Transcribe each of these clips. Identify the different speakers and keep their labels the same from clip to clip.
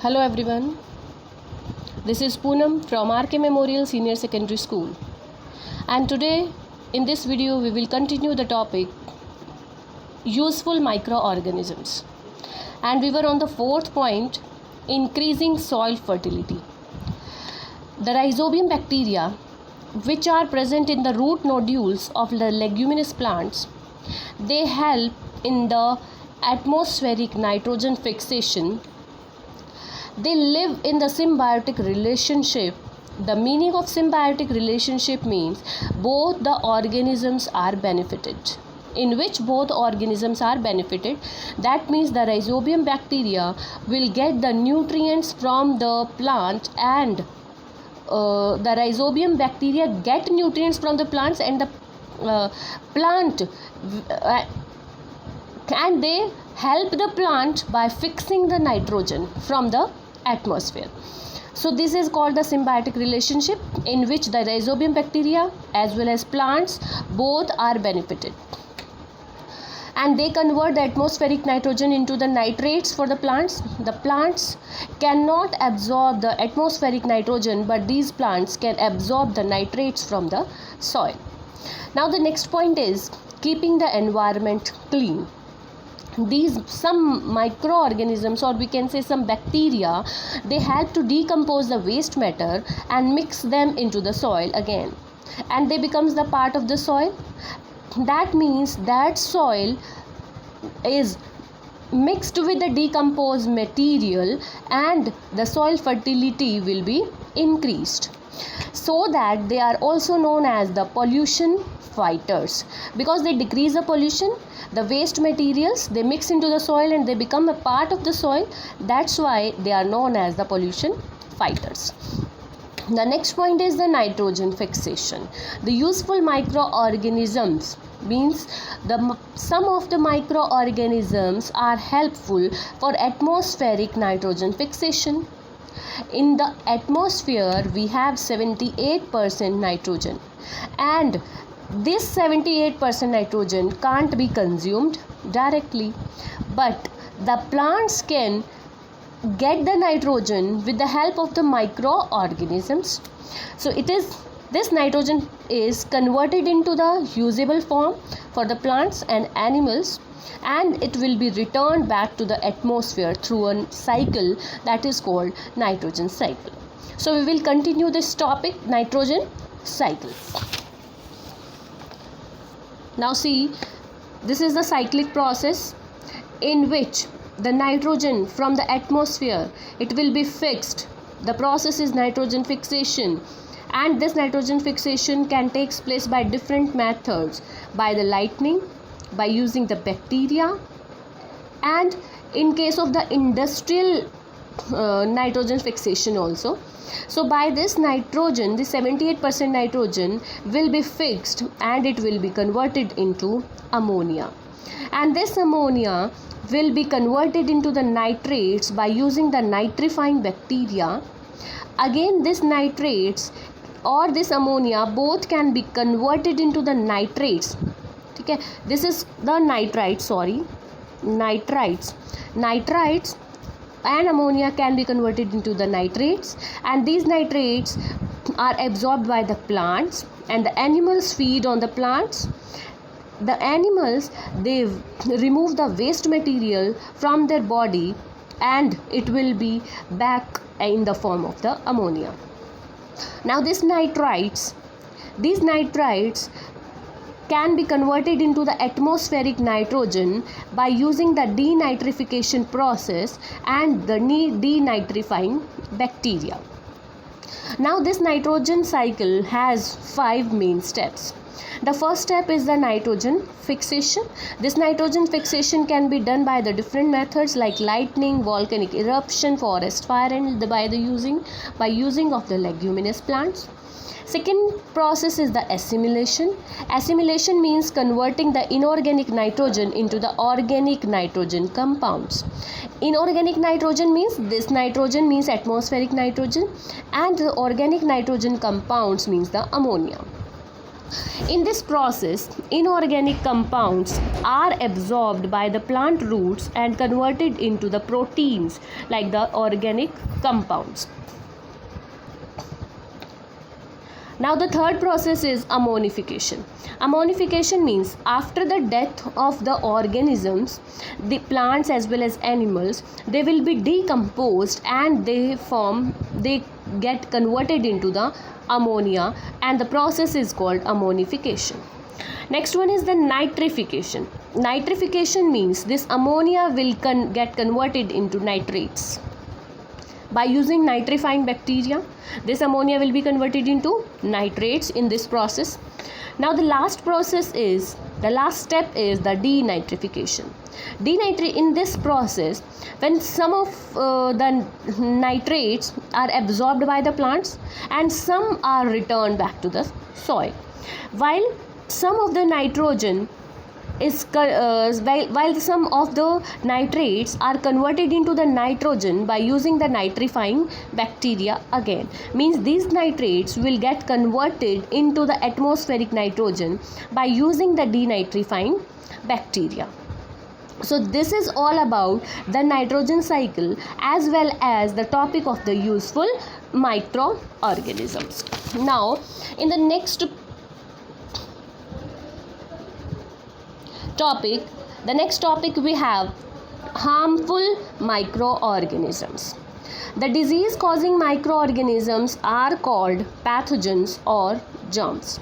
Speaker 1: Hello everyone, this is Poonam from RK Memorial Senior Secondary School, and today in this video we will continue the topic useful microorganisms, and we were on the fourth point, increasing soil fertility. The rhizobium bacteria, which are present in the root nodules of the leguminous plants, they help in the atmospheric nitrogen fixation. They live in the symbiotic relationship. The meaning of symbiotic relationship means both the organisms are benefited. In which both organisms are benefited, that means the rhizobium bacteria will get the nutrients from the plant, and the rhizobium bacteria get nutrients from the plants, and the plant and they help the plant by fixing the nitrogen from the atmosphere. So this is called the symbiotic relationship, in which the rhizobium bacteria as well as plants both are benefited, and they convert the atmospheric nitrogen into the nitrates for the plants. The plants cannot absorb the atmospheric nitrogen, but these plants can absorb the nitrates from the soil. Now the next point is keeping the environment clean. Some microorganisms, or we can say some bacteria, they help to decompose the waste matter and mix them into the soil again, and they becomes the part of the soil. That means that soil is mixed with the decomposed material, and the soil fertility will be increased. So that they are also known as the pollution fighters, because they decrease the pollution. The waste materials, they mix into the soil and they become a part of the soil. That's why they are known as the pollution fighters. The next point is the nitrogen fixation. The useful microorganisms means some of the microorganisms are helpful for atmospheric nitrogen fixation. In the atmosphere we have 78% nitrogen, and this 78% nitrogen can't be consumed directly, but the plants can get the nitrogen with the help of the microorganisms. So this nitrogen is converted into the usable form for the plants and animals, and it will be returned back to the atmosphere through a cycle that is called nitrogen cycle. So we will continue this topic, nitrogen cycle. Now see, this is the cyclic process in which the nitrogen from the atmosphere, it will be fixed. The process is nitrogen fixation, and this nitrogen fixation can take place by different methods: by the lightning, by using the bacteria, and in case of the industrial nitrogen fixation also. So by this nitrogen, the 78% nitrogen will be fixed and it will be converted into ammonia, and this ammonia will be converted into the nitrates by using the nitrifying bacteria. Again, this nitrates or this ammonia both can be converted into the nitrates. Okay, this is the nitrites and ammonia can be converted into the nitrates, and these nitrates are absorbed by the plants, and the animals feed on the plants. The animals, they remove the waste material from their body, and it will be back in the form of the ammonia. Now these nitrites can be converted into the atmospheric nitrogen by using the denitrification process and the denitrifying bacteria. Now this nitrogen cycle has 5 main steps. The first step is the nitrogen fixation. This nitrogen fixation can be done by the different methods like lightning, volcanic eruption, forest fire, and by using of the leguminous plants. Second process is the assimilation. Assimilation means converting the inorganic nitrogen into the organic nitrogen compounds. Inorganic nitrogen means this nitrogen means atmospheric nitrogen, and the organic nitrogen compounds means the ammonia. In this process, inorganic compounds are absorbed by the plant roots and converted into the proteins like the organic compounds. Now the third process is ammonification. Ammonification means after the death of the organisms, the plants as well as animals, they will be decomposed and they get converted into the ammonia, and the process is called ammonification. Next one is the nitrification. Nitrification means this ammonia will get converted into nitrates. By using nitrifying bacteria, this ammonia will be converted into nitrates in this process. Now the last step is the denitrification. In this process, when some of the nitrates are absorbed by the plants and some are returned back to the soil, while some of the nitrogen is while some of the nitrates are converted into the nitrogen by using the nitrifying bacteria again, means these nitrates will get converted into the atmospheric nitrogen by using the denitrifying bacteria. So this is all about the nitrogen cycle as well as the topic of the useful microorganisms. Now in the next topic we have harmful microorganisms. The disease causing microorganisms are called pathogens or germs.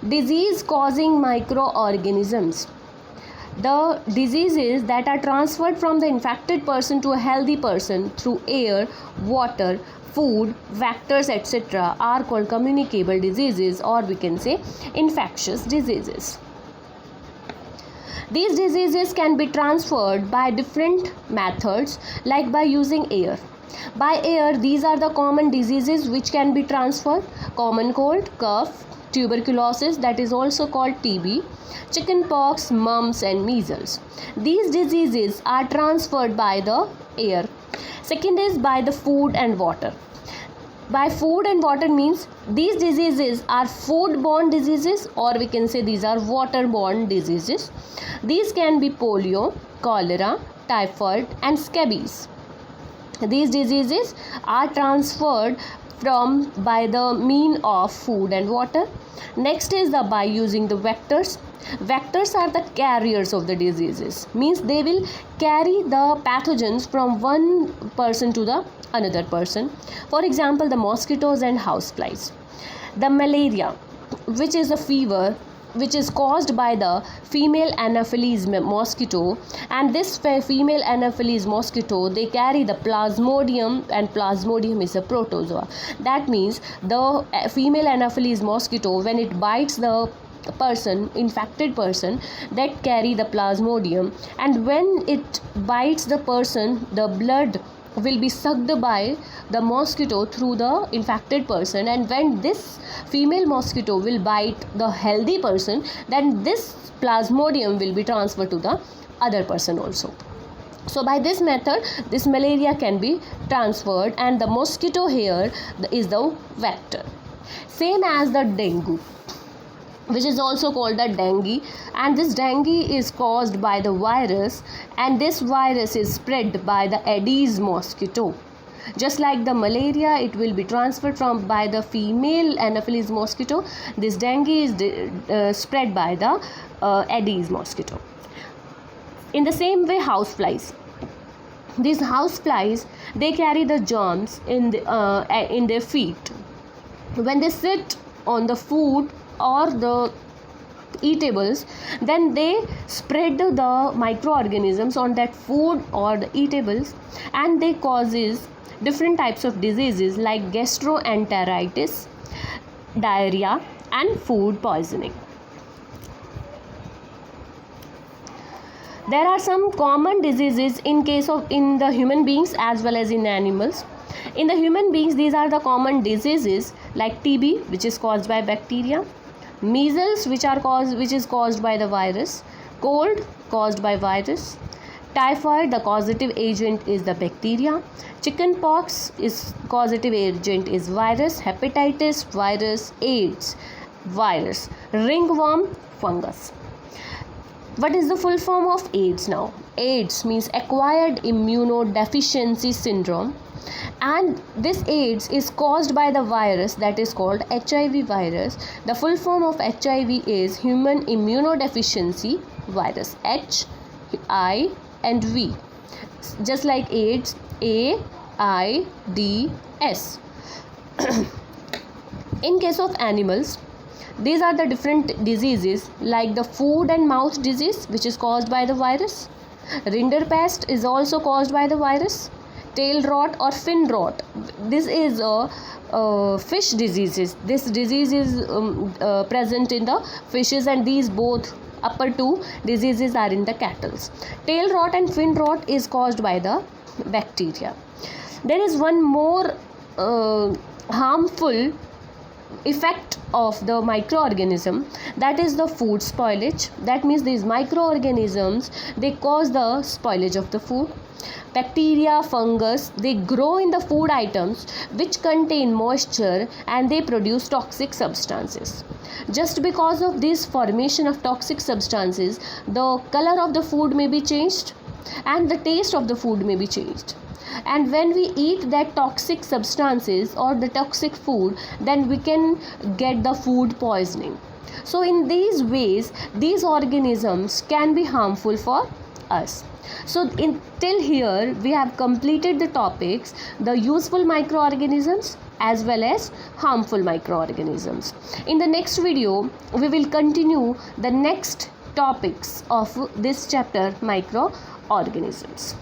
Speaker 1: Disease causing microorganisms, the diseases that are transferred from the infected person to a healthy person through air, water, food, vectors, etc., are called communicable diseases, or we can say infectious diseases. These diseases can be transferred by different methods, like by using air. By air, these are the common diseases which can be transferred: common cold, cough, tuberculosis, that is also called TB, chickenpox, mumps and measles. These diseases are transferred by the air. Second is by the food and water. By food and water means these diseases are food-borne diseases, or we can say these are water-borne diseases. These can be polio, cholera, typhoid and scabies. These diseases are transferred by the mean of food and water. Next is by using the vectors. Vectors are the carriers of the diseases, means they will carry the pathogens from one person to the another person. For example, the mosquitoes and houseflies. The malaria, which is a fever which is caused by the female Anopheles mosquito, and this female Anopheles mosquito, they carry the plasmodium, and plasmodium is a protozoa. That means the female Anopheles mosquito, when it bites the infected person, that carry the plasmodium, and when it bites the person, the blood will be sucked by the mosquito through the infected person, and when this female mosquito will bite the healthy person, then this plasmodium will be transferred to the other person also. So by this method, this malaria can be transferred, and the mosquito here is the vector. Same as the dengue, which is also called the dengue, and this dengue is caused by the virus, and this virus is spread by the Aedes mosquito. Just like the malaria, it will be transferred by the female Anopheles mosquito. This dengue is spread by the Aedes mosquito. In the same way, houseflies. These houseflies, they carry the germs in their feet. When they sit on the food or the eatables, then they spread the microorganisms on that food or the eatables, and they causes different types of diseases like gastroenteritis, diarrhea and food poisoning. There are some common diseases in the human beings as well as in animals. In the human beings, these are the common diseases like TB, which is caused by bacteria, measles, which is caused by the virus, cold caused by virus, typhoid, the causative agent is the bacteria, chickenpox is causative agent is virus, hepatitis virus, AIDS, virus, ringworm, fungus. What is the full form of AIDS now? AIDS means acquired immunodeficiency syndrome, and this AIDS is caused by the virus that is called HIV virus. The full form of HIV is human immunodeficiency virus, H, I and V, just like AIDS, AIDS. In case of animals, these are the different diseases like the foot and mouth disease, which is caused by the virus. Rinderpest is also caused by the virus. Tail rot or fin rot, this is a fish diseases. This disease is present in the fishes, and these both upper two diseases are in the cattle. Tail rot and fin rot is caused by the bacteria. There is one more harmful effect of the microorganism, that is the food spoilage. That means these microorganisms, they cause the spoilage of the food. Bacteria, fungus, they grow in the food items which contain moisture, and they produce toxic substances. Just because of this formation of toxic substances, the color of the food may be changed and the taste of the food may be changed. And when we eat that toxic substances or the toxic food, then we can get the food poisoning. So in these ways, these organisms can be harmful for us. So till here we have completed the topics, the useful microorganisms as well as harmful microorganisms. In the next video, we will continue the next topics of this chapter, microorganisms.